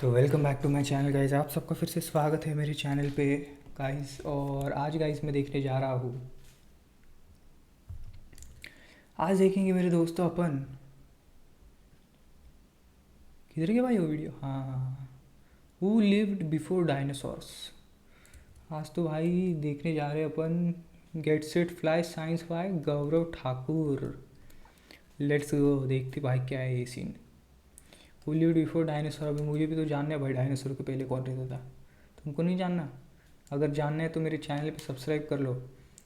तो welcome back to my channel guys. आप सबका फिर से स्वागत है मेरे चैनल पे गाइस। और आज गाइस मैं देखने जा रहा हूँ, आज देखेंगे मेरे दोस्तों अपन, किधर के भाई वो वीडियो, हाँ, हु लिव्ड बिफोर डायनासोर्स। आज तो भाई देखने जा रहे हैं अपन get set fly science by Gaurav Thakur. Let's go, देखते भाई क्या है ये scene. Who lived before dinosaur. अभी मुझे भी तो जानना है भाई, डायनासोर के पहले कौन रहता था। तुमको नहीं जानना? अगर जानना है तो मेरे चैनल पे सब्सक्राइब कर लो,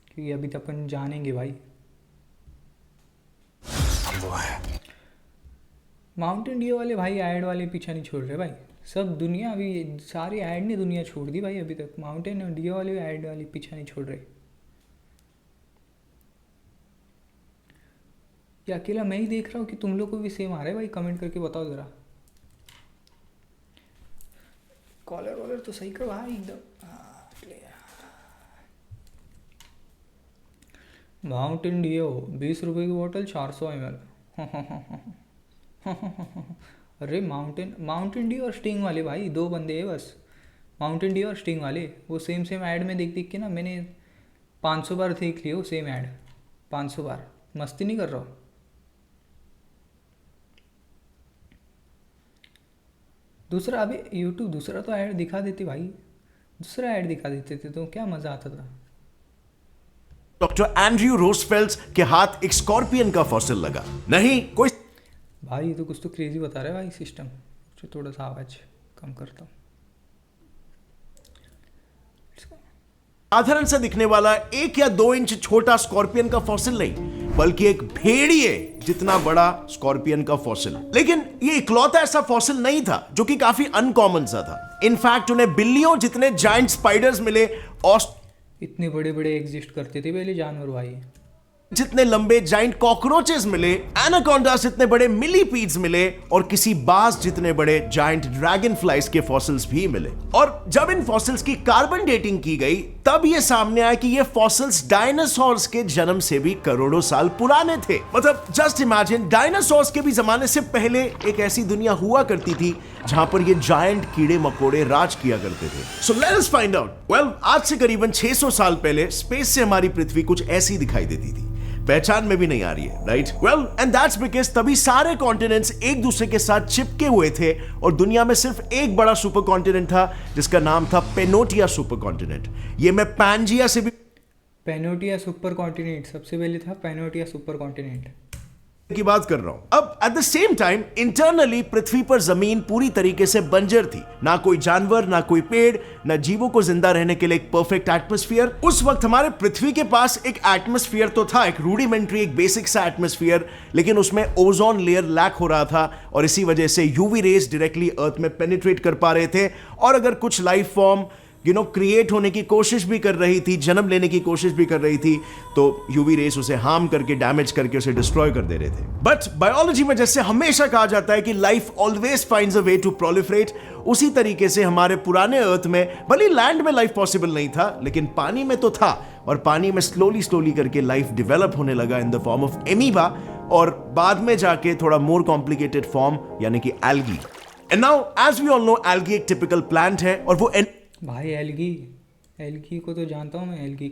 क्योंकि अभी तक अपन जानेंगे भाई। वो है माउंटेन ड्यू वाले भाई, ऐड वाले पीछा नहीं छोड़ रहे भाई। सब दुनिया अभी सारी ऐड ने दुनिया छोड़ दी भाई। अभी तक माउंटेन ड्यू वाले ऐड वाले पीछा नहीं छोड़ रहे। या अकेला मैं ही देख रहा हूँ कि तुम लोग को भी सेम आ रहा है भाई? कमेंट करके बताओ ज़रा। कॉलर वॉलर तो सही कर भाई एकदम। माउंटेन ड्यू 20 रुपये की बोतल, 400 ml। अरे माउंटेन ड्यू और स्टिंग वाले भाई, दो बंदे हैं बस। माउंटेन ड्यू और स्टिंग वाले वो सेम सेम ऐड में देख देख के ना मैंने 500 बार देख लिया वो सेम ऐड। 500 बार, मस्ती नहीं कर रहा हूँ। दूसरा अभी यूट्यूब दूसरा तो ऐड दिखा देती भाई, दूसरा ऐड दिखा देते थे तो क्या मज़ा आता था। डॉक्टर एंड्रयू रोजफेल्ट के हाथ एक स्कॉर्पियन का फॉसिल लगा। नहीं कोई भाई ये तो कुछ तो क्रेजी बता रहा है भाई सिस्टम। जो थोड़ा सा आवाज़ कम करता हूँ। साधारण सा दिखने वाला 1 या 2 इंच छोटा स्कॉर्पियन का फॉसिल नहीं, बल्कि एक भेड़िए जितना बड़ा स्कॉर्पियन का फॉसिल। लेकिन ये इकलौता ऐसा फॉसिल नहीं था जो कि काफी अनकॉमन सा था। इनफैक्ट उन्हें बिल्लियों जितने जायंट स्पाइडर्स मिले, इतने बड़े बड़े एग्जिस्ट करते थे पहले जानवर भाई। जितने लंबे जाइंट कॉकरोचेस मिले, एनाकोंडास जितने बड़े मिलीपीड्स मिले, और किसी बाज जितने बड़े जाइंट ड्रैगन फ्लाइज के फॉसिल्स भी मिले। और जब इन फॉसिल्स की कार्बन डेटिंग की गई तब यह सामने आया कि ये फॉसिल्स डायनासोर्स के जन्म से भी करोड़ों साल पुराने थे। मतलब जस्ट इमेजिन, डायनासोर्स के भी जमाने से पहले एक ऐसी दुनिया हुआ करती थी जहां पर ये जायंट कीड़े मकोड़े राज किया करते थे। So let us find out. Well, आज से करीबन 600 साल पहले स्पेस से हमारी पृथ्वी कुछ ऐसी दिखाई देती थी। पहचान में भी नहीं आ रही है, right? Well, and that's because तभी सारे कॉन्टिनेंट्स एक दूसरे के साथ चिपके हुए थे और दुनिया में सिर्फ एक बड़ा सुपर कॉन्टिनेंट था जिसका नाम था पेनोटिया सुपर कॉन्टिनेंट। ये मैं पैंजिया से भी पेनोटिया सुपर कॉन्टिनेंट सबसे पहले था। पेनोटिया सुपर कॉन्टिनेंट की बात कर रहा हूं। अब at the same time internally पृथ्वी पर जमीन पूरी तरीके से बंजर थी। ना कोई जानवर, ना कोई पेड़, ना जीवों को जिंदा रहने के लिए एक परफेक्ट एटमॉस्फेयर। उस वक्त हमारे पृथ्वी के पास एक एटमॉस्फेयर तो था, एक रूडिमेंट्री, एक बेसिक सा एटमॉस्फेयर, लेकिन उसमें ओजोन लेयर लैक हो रहा था और इसी वजह से यूवी रेज डायरेक्टली अर्थ में पेनिट्रेट कर पा रहे थे। और अगर कुछ लाइफ फॉर्म क्रिएट होने की कोशिश भी कर रही थी, जन्म लेने की कोशिश भी कर रही थी, तो यूवी रेस उसे हार्म करके, डैमेज करके उसे डिस्ट्रॉय कर दे रहे थे। बट बायोलॉजी में जैसे हमेशा कहा जाता है कि life always finds a way to proliferate, उसी तरीके से हमारे पुराने अर्थ में भले लैंड में लाइफ पॉसिबल नहीं था, लेकिन पानी में तो था। और पानी में स्लोली स्लोली करके लाइफ डेवलप होने लगा in the form of amoeba, और बाद में जाके थोड़ा मोर कॉम्प्लिकेटेड फॉर्म यानी कि algae. And now as we all know, algae एक टिपिकल प्लांट है और वो भाई एल्गी को तो जानता हूँ मैं। एल्गी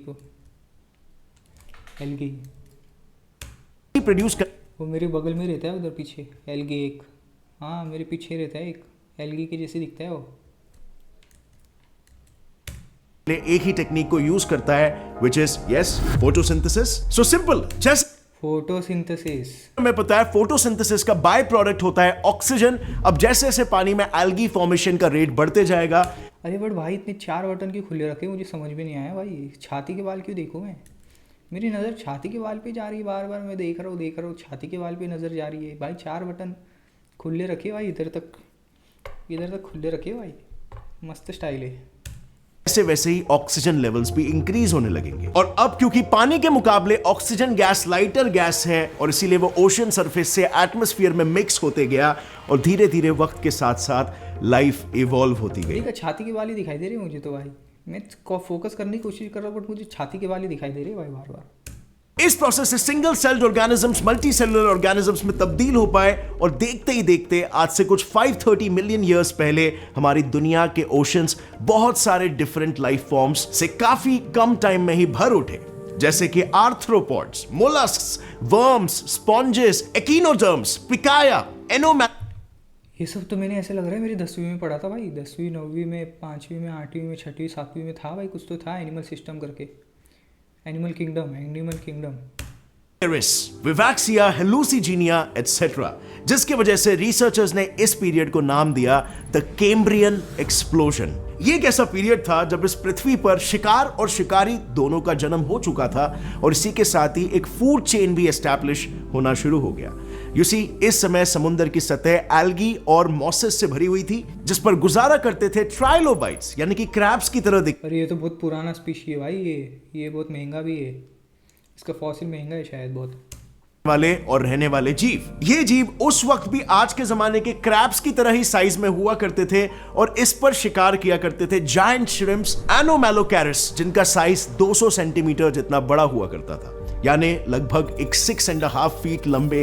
प्रोड्यूस कर, वो मेरे बगल में रहता है उधर पीछे। एल्गी एक, हाँ मेरे पीछे रहता है एक, एल्गी के जैसे दिखता है वो। एक ही टेक्निक को यूज करता है, which is yes, photosynthesis. So simple, just photosynthesis मैं पता है, फोटोसिंथेसिस का बाय प्रोडक्ट होता है ऑक्सीजन। अब जैसे जैसे पानी में एल्गी फॉर्मेशन का रेट बढ़ते जाएगा। अरे बट भाई इतने 4 बटन क्यों खुले रखे, मुझे समझ में नहीं आया भाई। छाती के बाल क्यों देखूँ मैं? मेरी नज़र छाती के बाल पे जा रही है, बार बार मैं देख रहा हूँ छाती के बाल पे नज़र जा रही है भाई। 4 बटन खुले रखे भाई, इधर तक खुले रखे भाई, मस्त स्टाइल है। वैसे वैसे ही ऑक्सीजन लेवल्स भी इंक्रीज होने लगेंगे। और अब क्योंकि पानी के मुकाबले ऑक्सीजन गैस लाइटर गैस है, और इसीलिए वो ओशन सरफेस से एटमॉस्फेयर में मिक्स होते गया, और धीरे धीरे वक्त के साथ साथ लाइफ इवॉल्व होती गई। छाती के बाल ही दिखाई दे रहे मुझे तो भाई। मैं फोकस करने की कोशिश कर रहा हूँ बट मुझे छाती के बाल ही दिखाई दे रहे भाई बार बार। इस प्रोसेस से single celled organisms multi cellular organisms में तब्दील हो पाए और देखते ही देखते आज से कुछ 530 मिलियन ईयर्स पहले हमारी दुनिया के ओशंस बहुत सारे डिफरेंट लाइफ फॉर्म्स से काफी कम टाइम में ही भर उठे, जैसे कि आर्थ्रोपॉड्स, मोलस्क्स, वर्म्स, स्पॉन्जेस, एकिनोडर्म्स, पिकाया, ये सब तो मैंने ऐसे लग रहा है मेरी 10वीं में पढ़ा था भाई, 10वीं 9वीं में 5वीं में 8वीं में 6वीं 7वीं में था भाई, कुछ तो था एनिमल सिस्टम करके, एनिमल किंगडम। विवैक्सिया, हेलुसिजीनिया एटसेट्रा, जिसकी वजह से रिसर्चर्स ने इस पीरियड को नाम दिया द कैम्ब्रियन एक्सप्लोजन। ये एक ऐसा पीरियड था जब इस पृथ्वी पर शिकार और शिकारी दोनों का जन्म हो चुका था और इसी के साथ ही एक फूड चेन भी एस्टैब्लिश होना शुरू हो गया। यू सी, इस समय समुद्र की सतह एल्गी और मॉसेस से भरी हुई थी, जिस पर गुजारा करते थे ट्राइलोबाइट्स यानी कि क्रैब्स की तरह दिख। पर ये तो बहुत पुराना स्पीशी है भाई, ये बहुत महंगा भी है, इसका फॉसिल महंगा है शायद बहुत वाले और रहने वाले जीव। ये जीव उस वक्त भी आज के जमाने के क्रैब्स की तरह ही साइज में हुआ करते थे और इस पर शिकार किया करते थे जायंट श्रिम्प्स, एनोमेलोकैरिस, जिनका साइज 200 सेंटीमीटर जितना बड़ा हुआ करता था, यानी लगभग एक 6.5 फीट लंबे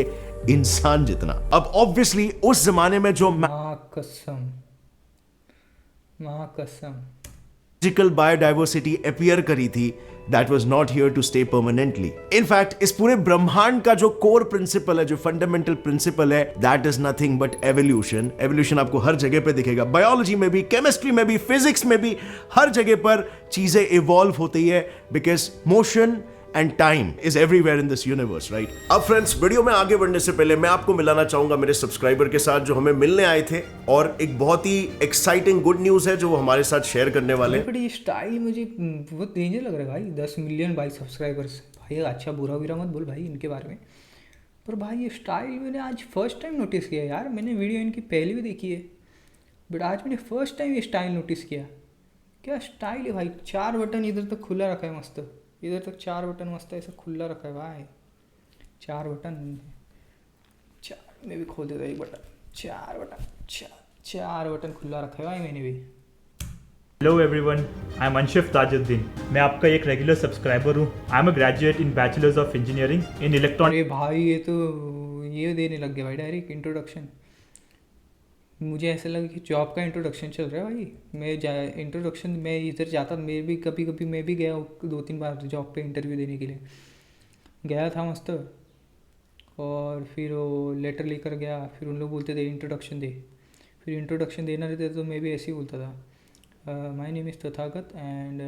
इंसान जितना। अब ऑब्वियसली उस जमाने में जो कसम फिजिकल बायोडाइवर्सिटी अपीयर करी थी, that was not here to stay permanently. In fact, इस पूरे ब्रह्मांड का जो कोर प्रिंसिपल है, जो फंडामेंटल प्रिंसिपल है, that is nothing but evolution. Evolution आपको हर जगह पे दिखेगा, बायोलॉजी में भी, केमिस्ट्री में भी, फिजिक्स में भी, हर जगह पर चीजें इवॉल्व होती है, because motion and time is everywhere in this universe, right? अब फ्रेंड्स, वीडियो में आगे बढ़ने से पहले मैं आपको मिलाना चाहूंगा मेरे सब्सक्राइबर के साथ जो हमें मिलने आए थे, और एक बहुत ही एक्साइटिंग गुड न्यूज है जो वो हमारे साथ शेयर करने वाले हैं। बट ये स्टाइल मुझे बहुत डेंजर लग रहा है भाई, 10 मिलियन भाई सब्सक्राइबर्स भाई, अच्छा बुरा मत बोल भाई इनके बारे में, पर भाई ये स्टाइल मैंने आज फर्स्ट टाइम नोटिस किया यार। मैंने वीडियो इनकी पहले भी देखी है, बट आज मैंने फर्स्ट टाइम ये स्टाइल नोटिस किया। क्या स्टाइल है भाई, 4 बटन इधर तक खुला रखा है मस्त, इधर तक 4 बटन मस्त ऐसा खुला रखा है भाई, 4 बटन, 4 में भी खोल देता एक बटन, 4 बटन खुला रखा है भाई मैंने भी। Hello everyone, I am Anshif Tajuddin. मैं आपका एक रेगुलर सब्सक्राइबर हूँ। I am a graduate in bachelors of engineering in electronic. अरे भाई ये देने लग गया भाई डायरेक्ट इंट्रोडक्शन। मुझे ऐसा लगा कि जॉब का इंट्रोडक्शन चल रहा है भाई। मैं इधर जाता, मैं भी कभी मैं भी गया 2-3 बार जॉब पे इंटरव्यू देने के लिए गया था मस्त, और फिर वो लेटर लेकर गया, फिर उन लोग बोलते थे इंट्रोडक्शन दे, फिर इंट्रोडक्शन देना रहता तो मैं भी ऐसे ही बोलता था, my name is Tathagat and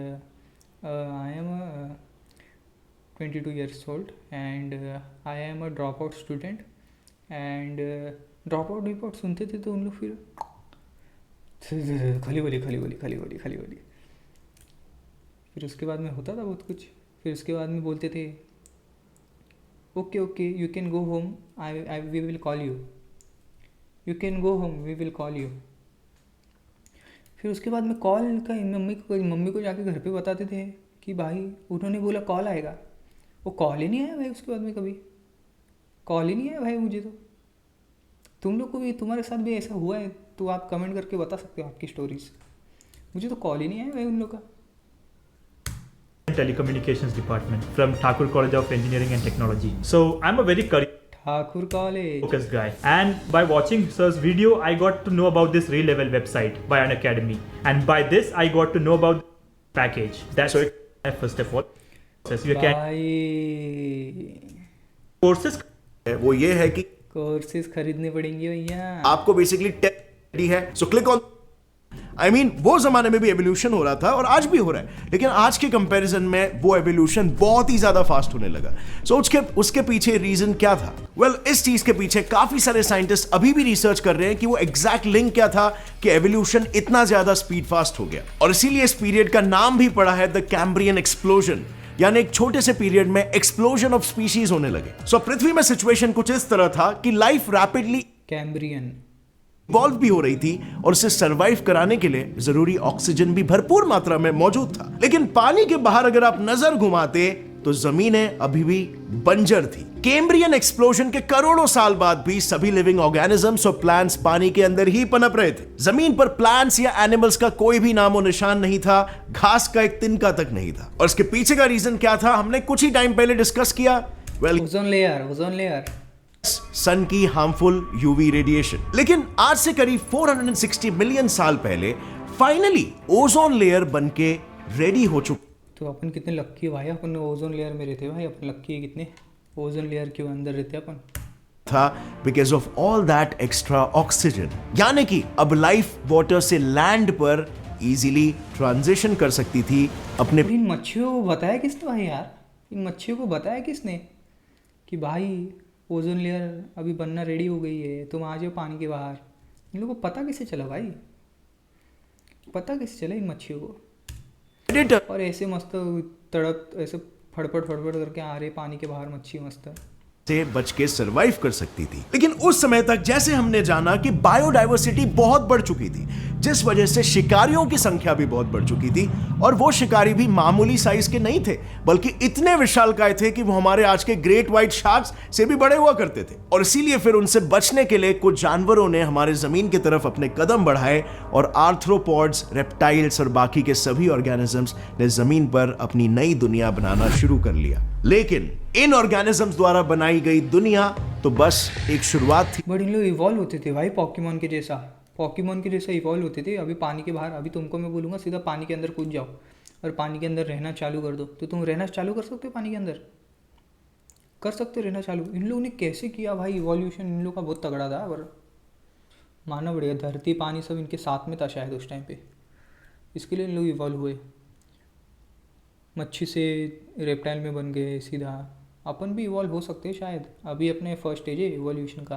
I am 22 years old and I am a dropout student and drop out सुनते थे तो उन लोग फिर खाली बोली। फिर उसके बाद में होता था बहुत कुछ, फिर उसके बाद में बोलते थे okay you can go home, we will call you, you can go home, we will call you. फिर उसके बाद में कॉल का मम्मी को जाके घर पे बताते थे कि भाई उन्होंने बोला कॉल आएगा, वो कॉल ही नहीं आया भाई। उसके बाद में कभी कॉल ही नहीं आया भाई मुझे। तो तुम लोग को भी, तुम्हारे साथ भी ऐसा हुआ है तो आप कमेंट करके बता सकते हो आपकी स्टोरीज। मुझे तो कॉल ही नहीं आया भाई उन लोग का। Telecommunications department from Thakur College of Engineering and Technology. So I'm a very Thakur College focused guy, and by watching sir's video I got to know about this Re-Level website by an academy, and by this I got to know about the package. That's first of all. So you can courses वो ये है कि courses खरीदने पड़ेंगे भैया आपको, basically take है। So click on, I mean वो जमाने में भी एवोल्यूशन हो रहा था और आज भी हो रहा है, लेकिन आज के कंपैरिजन में वो एवोल्यूशन बहुत ही ज्यादा फास्ट होने लगा। सो उसके पीछे रीजन क्या था? वेल, इस चीज के पीछे काफी सारे साइंटिस्ट अभी भी रिसर्च कर रहे हैं कि वो एग्जैक्ट लिंक क्या था कि एवोल्यूशन इतना ज्यादा स्पीड फास्ट हो गया, और इसीलिए इस पीरियड का नाम भी पड़ा है द कैम्ब्रियन एक्सप्लोजन, यानी एक छोटे से पीरियड में एक्सप्लोजन ऑफ स्पीशीज होने लगे। सो पृथ्वी में सिचुएशन कुछ इस तरह था कि लाइफ रैपिडली कैम्ब्रियन इवॉल्व भी हो रही थी और उसे सरवाइव कराने के लिए जरूरी ऑक्सीजन भी भरपूर मात्रा में मौजूद था। लेकिन पानी के बाहर अगर आप नजर घुमाते तो जमीनें अभी भी बंजर थी। कैम्ब्रियन एक्सप्लोजन के करोड़ों साल बाद भी सभी लिविंग ऑर्गेनिजम्स और प्लांट्स पानी के अंदर ही पनप रहे थे। जमीन पर प्लांट्स या एनिमल्स का कोई भी नामो निशान नहीं था, घास का एक तिनका तक नहीं था। और इसके पीछे का रीजन क्या था हमने कुछ ही टाइम पहले डिस्कस किया। वेल, ओजोन लेयर सन की हार्मफुल यूवी रेडिएशन। लेकिन आज से करीब 460 मिलियन साल पहले फाइनली ओजोन लेयर बनके रेडी हो चुकी। तो अपन कितने लक्की भाई, अपन ओजोन लेयर में रहते भाई, अपन लक्की है कितने, ओजोन लेयर के अंदर रहते अपन था because of all that extra oxygen. यानी कि अब लाइफ वाटर से लैंड पर इजीली ट्रांजिशन कर सकती थी अपने। इन मच्छियों को बताया किसने भाई यार, इन मच्छियों को बताया किसने कि भाई ओजोन लेयर अभी बनना रेडी हो गई है, तुम आ जाओ पानी के बाहर। इन लोगों को पता कैसे चला भाई, पता कैसे चला इन मच्छियों को? और ऐसे मस्त तड़क ऐसे फड़फड़ करके आ रहे पानी के बाहर मच्छी मस्त से बच के सरवाइव कर सकती थी। लेकिन उस समय तक जैसे हमने जाना कि बायोडाइवर्सिटी बहुत बढ़ चुकी थी, जिस वजह से शिकारियों की संख्या भी बहुत बढ़ चुकी थी। और वो शिकारी भी मामूली साइज के नहीं थे, बल्कि इतने विशालकाय थे कि वो हमारे आज के ग्रेट व्हाइट शार्क्स से भी बड़े हुआ करते थे। और इसीलिए फिर उनसे बचने के लिए कुछ जानवरों ने हमारे जमीन की तरफ अपने कदम बढ़ाए और आर्थ्रोपॉड्स, रेप्टाइल्स और बाकी के सभी ऑर्गेनिजम्स ने जमीन पर अपनी नई दुनिया बनाना शुरू कर लिया। लेकिन इन ऑर्गेनिजम्स द्वारा बनाई गई दुनिया तो बस एक शुरुआत थी। बट इन लोग इवॉल्व होते थे भाई, पॉकीमॉन के जैसा इवॉल्व होते थे। अभी पानी के बाहर, अभी तुमको मैं बोलूँगा सीधा पानी के अंदर कूद जाओ और पानी के अंदर रहना चालू कर दो, तो तुम रहना चालू कर सकते हो पानी के अंदर, कर सकते हो रहना चालू। इन लोगों ने कैसे किया भाई इवोल्यूशन, इन लोगों का बहुत तगड़ा था। पर मानना पड़ेगा, धरती पानी सब इनके साथ में था शायद उस टाइम पे, इसके लिए इन लोग इवॉल्व हुए। मच्छी से रेप्टाइल में बन गए सीधा। अपन भी इवॉल्व हो सकते हैं शायद, अभी अपने फर्स्ट स्टेज है इवोल्यूशन का।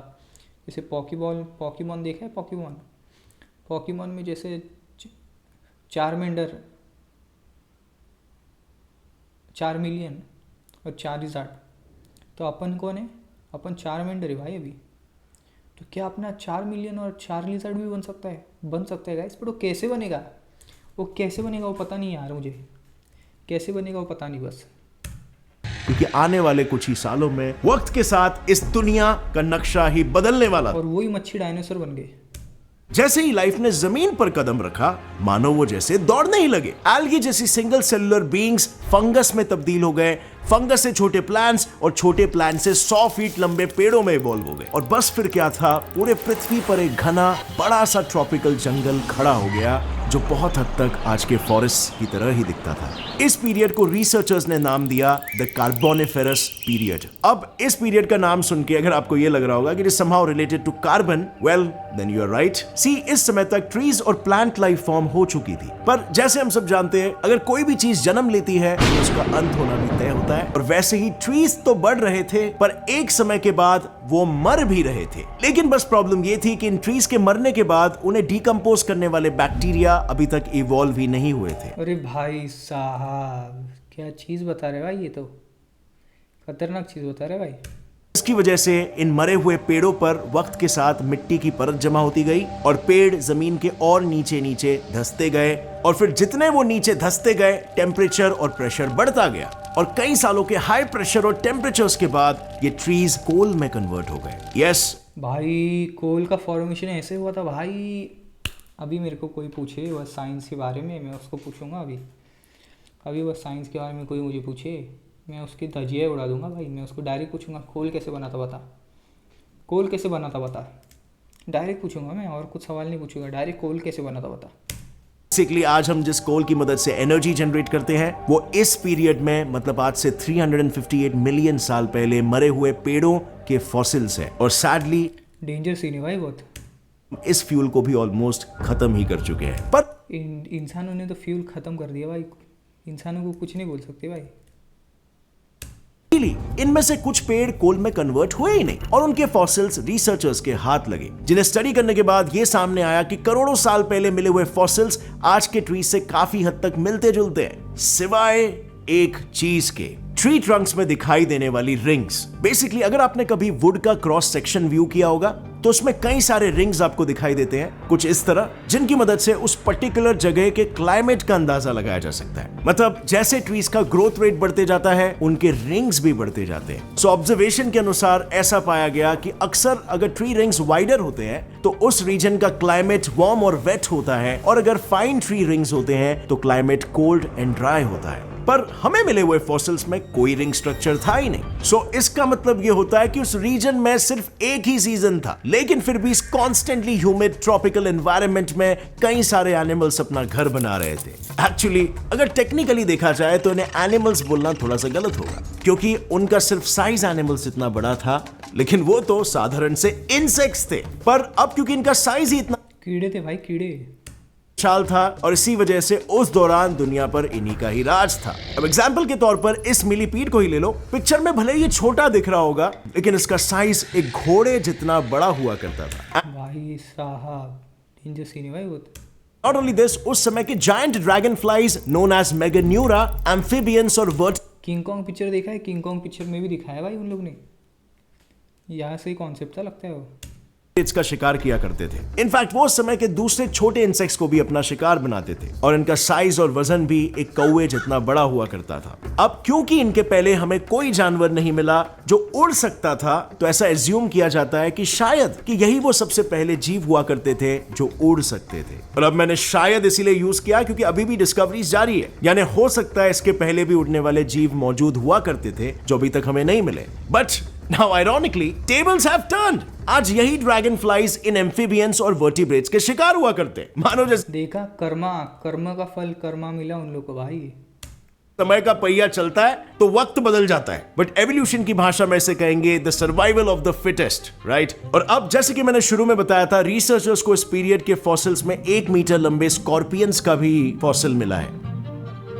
जैसे पॉकीमॉन देखा है, पॉकीमॉन में जैसे चारमेंडर, 4 मिलियन और चार्लिजार्ड, तो अपन कौन है? अपन चारमेंडर है भाई अभी। तो क्या अपना 4 मिलियन और चार्लिजार्ड भी बन सकता है गाइस। पर वो कैसे बनेगा, वो पता नहीं यार मुझे, कैसे बनेगा वो पता नहीं बस। क्योंकि आने वाले कुछ ही सालों में वक्त के साथ इस दुनिया का नक्शा ही बदलने वाला। और वही मच्छी डायनासोर बन गए। जैसे ही लाइफ ने जमीन पर कदम रखा, मानो वो जैसे दौड़ने ही लगे। एल्गी जैसी सिंगल सेलुलर बीइंग्स फंगस में तब्दील हो गए, फंगस से छोटे प्लांट्स और छोटे प्लांट से 100 फीट लंबे पेड़ों में इवॉल्व हो गए। और बस फिर क्या था, पूरे पृथ्वी पर एक घना बड़ा सा ट्रॉपिकल जंगल खड़ा हो गया, जो बहुत हद तक आज के फॉरेस्ट की तरह ही दिखता था। इस पीरियड को रिसर्चर्स ने नाम दिया द कार्बोनिफेरस पीरियड। अब इस पीरियड का नाम सुन के अगर आपको यह लग रहा होगा कि it is somehow related to carbon, well then you are right. See, इस समय तक ट्रीज और प्लांट लाइफ फॉर्म हो चुकी थी, पर जैसे हम सब जानते हैं, अगर कोई भी चीज जन्म लेती है तो उसका अंत होना भी तय होता है। और वैसे ही ट्रीज तो बढ़ रहे थे, पर एक समय के बाद वो मर भी रहे थे। लेकिन बस प्रॉब्लम ये थी कि इन ट्रीज के मरने के बाद उन्हें डिकम्पोज करने वाले बैक्टीरिया अभी तक इवॉल्व ही नहीं हुए थे। अरे भाई साहब, क्या चीज बता रहे भाई, ये तो खतरनाक चीज बता रहे भाई। इसकी वजह से इन मरे हुए पेड़ों पर वक्त के साथ मिट्टी की परत जमा होती गई और पेड़ जमीन के और नीचे नीचे धंसते गए। और फिर जितने वो नीचे धंसते गए, टेम्परेचर और प्रेशर बढ़ता गया। और कई सालों के हाई प्रेशर और टेम्परेचर्स के बाद ये ट्रीज कोल में कन्वर्ट हो गए। यस भाई, कोल का फॉर्मेशन ऐसे हुआ था भाई। अभी मेरे को कोई पूछे बस साइंस के बारे में, मैं उसको पूछूंगा। अभी बस साइंस के बारे में कोई मुझे पूछे, मैं उसकी धजिया उड़ा दूंगा भाई। मैं उसको डायरेक्ट पूछूंगा, कोल कैसे बना था बता। डायरेक्ट पूछूंगा मैं, और कुछ सवाल नहीं पूछूंगा, डायरेक्ट कोल कैसे बना था बता। बेसिकली आज हम जिस कोल की मदद से एनर्जी जनरेट करते हैं, वो इस पीरियड में, मतलब आज से 358 मिलियन साल पहले मरे हुए पेड़ों के फॉसिल्स हैं। और सैडली डेंजर सीन है भाई बहुत। इस फ्यूल को भी ऑलमोस्ट खत्म ही कर चुके हैं। पर इंसानों ने तो फ्यूल खत्म कर दिया भाई, इंसानों को कुछ नहीं बोल सकते भाई। इनमें से कुछ पेड़ कोल में कन्वर्ट हुए ही नहीं, और उनके फॉसिल्स रिसर्चर्स के हाथ लगे, जिन्हें स्टडी करने के बाद यह सामने आया कि करोड़ों साल पहले मिले हुए फॉसिल्स आज के ट्री से काफी हद तक मिलते जुलते हैं, सिवाय एक चीज के। ट्री ट्रंक्स में दिखाई देने वाली रिंग्स। बेसिकली अगर आपने कभी वुड का क्रॉस सेक्शन व्यू किया होगा तो उसमें कई सारे रिंग्स आपको दिखाई देते हैं कुछ इस तरह, जिनकी मदद से उस पर्टिकुलर जगह के क्लाइमेट का अंदाजा लगाया जा सकता है। मतलब जैसे ट्रीज का ग्रोथ रेट बढ़ते जाता है उनके रिंग्स भी बढ़ते जाते हैं। सो ऑब्जर्वेशन के अनुसार ऐसा पाया गया कि अक्सर अगर ट्री रिंग्स वाइडर होते हैं तो उस रीजन का क्लाइमेट वार्म और वेट होता है, और अगर फाइन ट्री रिंग्स होते हैं तो क्लाइमेट कोल्ड एंड ड्राई होता है। पर हमें मिले हुए फॉसिल्स में कोई रिंग स्ट्रक्चर था ही नहीं। सो इसका मतलब यह होता है कि उस रीजन में सिर्फ एक ही सीजन था, लेकिन फिर भी इस कॉन्स्टेंटली ह्यूमिड ट्रॉपिकल एनवायरनमेंट में कई सारे एनिमल्स अपना घर बना रहे थे। एक्चुअली अगर टेक्निकली देखा जाए तो इन्हें एनिमल्स बोलना थोड़ा सा गलत होगा, क्योंकि उनका सिर्फ साइज एनिमल्स इतना बड़ा था, लेकिन वो तो साधारण से इंसेक्ट्स थे। पर अब क्योंकि इनका साइज ही इतना कीड़े थे भाई, कीड़े विशाल था, और इसी वजह से उस दौरान दुनिया पर इन्हीं का ही राज था। अब एग्जाम्पल के तौर पर इस मिलीपीड को ही ले लो। पिक्चर में भले ये छोटा दिख रहा होगा, लेकिन इसका साइज एक घोड़े जितना बड़ा हुआ करता था। भाई साहब, डेंजर सीन है भाई वो तो। नॉट ओनली दिस, उस समय के giant dragonflies known as Meganeura, amphibians और वर्ट। किंग कॉन्ग पिक्चर देखा है? किंग कॉन्ग पिक्चर में भी दिखाया भाई उन लोग ने, यहाँ से ही कॉन्सेप्ट था लगता है वो। का शिकार किया करते थे। इनफैक्ट वो उस समय के दूसरे छोटे इंसेक्ट्स को भी अपना शिकार बनाते थे, और इनका साइज और वजन भी एक कौवे जितना बड़ा हुआ करता था। अब क्योंकि इनके पहले हमें कोई जानवर नहीं मिला जो उड़ सकता था, तो ऐसा एज्यूम किया जाता है कि शायद कि यही वो सबसे पहले जीव हुआ करते थे जो उड़ सकते थे। और अब मैंने शायद इसीलिए यूज किया क्योंकि अभी भी डिस्कवरीज जारी है, यानी हो सकता है इसके पहले भी उड़ने वाले जीव मौजूद हुआ करते थे जो अभी तक हमें नहीं मिले। But Now ironically, tables have turned. आज यही ड्रैगन फ्लाइज इन एम्फिबियंस और वर्टिब्रेट्स के शिकार हुआ करते हैं। मानो जैसे देखा, कर्मा कर्म का फल कर्मा मिला उन लोग को भाई। समय का पहिया चलता है तो वक्त बदल जाता है, बट एवोल्यूशन की भाषा में इसे कहेंगे the survival of the fittest, right. और अब जैसे कि मैंने शुरू में बताया था, रिसर्चर्स को इस पीरियड के फॉसिल्स में 1 मीटर लंबे स्कॉर्पियंस का भी फॉसिल मिला है।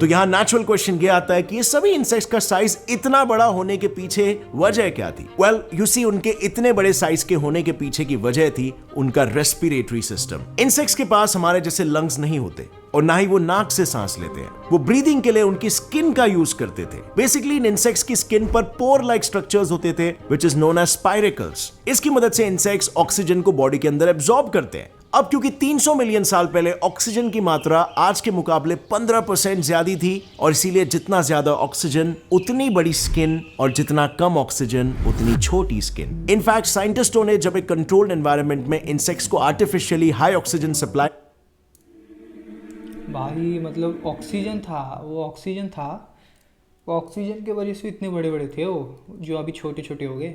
तो यहां नेचुरल क्वेश्चन ये आता है कि ये सभी इंसेक्ट्स का साइज इतना बड़ा होने के पीछे वजह क्या थी? वेल यू सी, उनके इतने बड़े साइज के होने के पीछे की वजह थी उनका रेस्पिरेटरी सिस्टम। इंसेक्ट्स के पास हमारे जैसे लंग्स नहीं होते, और ना ही वो नाक से सांस लेते हैं। वो ब्रीदिंग के लिए उनकी स्किन का यूज करते थे। बेसिकली इन इंसेक्ट्स की स्किन पर पोर लाइक स्ट्रक्चर्स होते थे, which is known as spiracles. इसकी मदद से इंसेक्ट्स ऑक्सीजन को बॉडी के अंदर एब्जॉर्ब करते हैं। अब क्योंकि 300 मिलियन साल पहले ऑक्सीजन की मात्रा आज के मुकाबले 15% ज्यादा थी, और इसीलिए जितना ज्यादा ऑक्सीजन उतनी बड़ी स्किन, और जितना कम ऑक्सीजन उतनी छोटी स्किन। इनफैक्ट साइंटिस्टों ने जब एक कंट्रोल्ड एनवायरनमेंट में इंसेक्ट्स को आर्टिफिशियली हाई ऑक्सीजन सप्लाई, भाई मतलब ऑक्सीजन था, वो ऑक्सीजन था, वो ऑक्सीजन के वजह से इतने बड़े बड़े थे वो, जो अभी छोटे छोटे हो गए।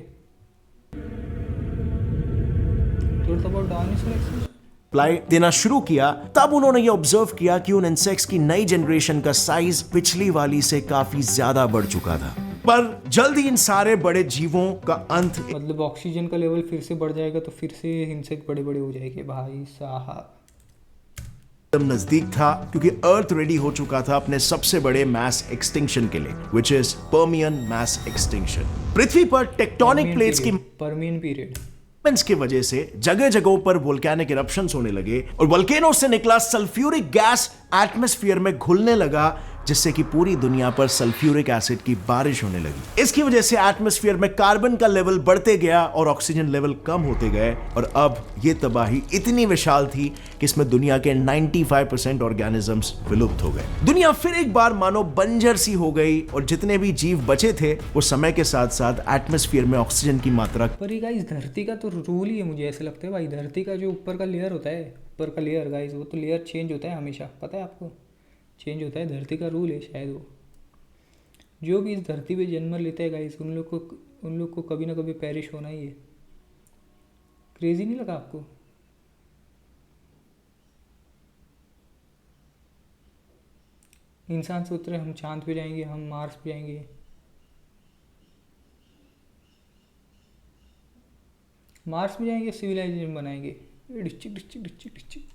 सप्लाई देना शुरू किया, तब उन्होंने ये ऑब्जर्व किया कि उन इंसेक्ट्स की नई जनरेशन का साइज पिछली वाली से काफी ज्यादा बढ़ चुका था। पर जल्द ही इन सारे बड़े जीवों का अंत, मतलब ऑक्सीजन का लेवल फिर से बढ़ जाएगा तो फिर से इंसेक्ट बड़े बड़े हो जाएंगे भाई साहब। नजदीक था, क्योंकि अर्थ रेडी हो चुका था अपने सबसे बड़े मैस एक्सटिंक्शन के लिए, which is Permian mass extinction. पृथ्वी पर टेक्टोनिक प्लेट्स की पर्मियन पीरियड की वजह से जगह जगहों पर वोल्केनिक इरप्शंस होने लगे, और वोल्केनो से निकला सल्फ्यूरिक गैस एटमॉस्फेयर में घुलने लगा, जिससे कि पूरी दुनिया पर सल्फ्यूरिक एसिड की बारिश होने लगी। इसकी वजह से एटमॉस्फेयर में कार्बन का लेवल बढ़ते गया और ऑक्सीजन लेवल कम होते गए, और अब ये तबाही इतनी विशाल थी कि इसमें दुनिया के 95% ऑर्गेनिजम्स विलुप्त हो गए। दुनिया फिर एक बार मानो बंजर सी हो गई, और जितने भी जीव बचे थे वो समय के साथ साथ एटमॉस्फेयर में ऑक्सीजन की मात्रा। पर ये गाइस धरती का तो रूल ही है, मुझे ऐसा लगता है भाई। धरती का जो ऊपर का लेयर होता है, ऊपर का लेयर गाइस, वो तो लेयर चेंज होता है हमेशा, पता है आपको, चेंज होता है। धरती का रूल है शायद वो। जो भी इस धरती पे जन्म लेते हैं गाइस, उन लोग को कभी ना कभी पेरिश होना ही है। क्रेजी नहीं लगा आपको? इंसान सोच रहे हम चांद पे जाएंगे, हम मार्स पे जाएंगे। मार्स में जाएंगे, सिविलाइजेशन बनाएंगे, डिस्ट्रिक्ट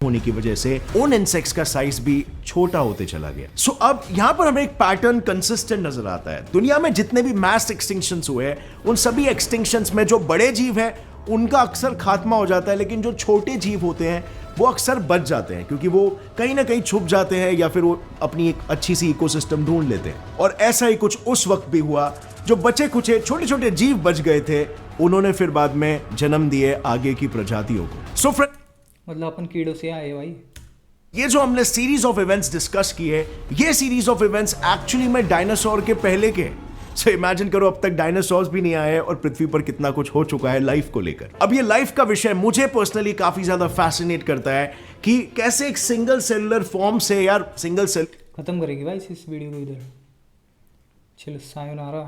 होने की वजह से उन इंसेक्ट्स का साइज भी छोटा होते चला गया। सो अब यहां पर हमें एक पैटर्न कंसिस्टेंट नजर आता है। दुनिया में जितने भी मैस एक्सटिंक्शंस हुए, उन सभी एक्सटिंक्शंस में जो बड़े जीव हैं उनका अक्सर खात्मा हो जाता है, लेकिन जो छोटे जीव होते हैं वो अक्सर बच जाते हैं क्योंकि वो कहीं ना कहीं छुप जाते हैं या फिर वो अपनी एक अच्छी सी इकोसिस्टम ढूंढ लेते हैं। और ऐसा ही कुछ उस वक्त भी हुआ। जो बचे कुचे छोटे छोटे जीव बच गए थे, उन्होंने फिर बाद में जन्म दिए आगे की प्रजातियों को। सो फ्रेंड, मतलब अपन कीड़ों से आए भाई। ये जो हमने सीरीज ऑफ इवेंट्स डिस्कस की है, ये सीरीज ऑफ इवेंट्स एक्चुअली में डायनासोर के पहले के। सो इमेजिन करो अब तक डायनासोर्स भी नहीं आए और पृथ्वी पर कितना कुछ हो चुका है लाइफ को लेकर। अब ये लाइफ का विषय मुझे पर्सनली काफी ज्यादा फैसिनेट करता है कि कैसे एक सिंगल सेलुलर फॉर्म से, यार सिंगल सेल खत्म करेगी भाई इस वीडियो को इधर। चलो सायोनारा।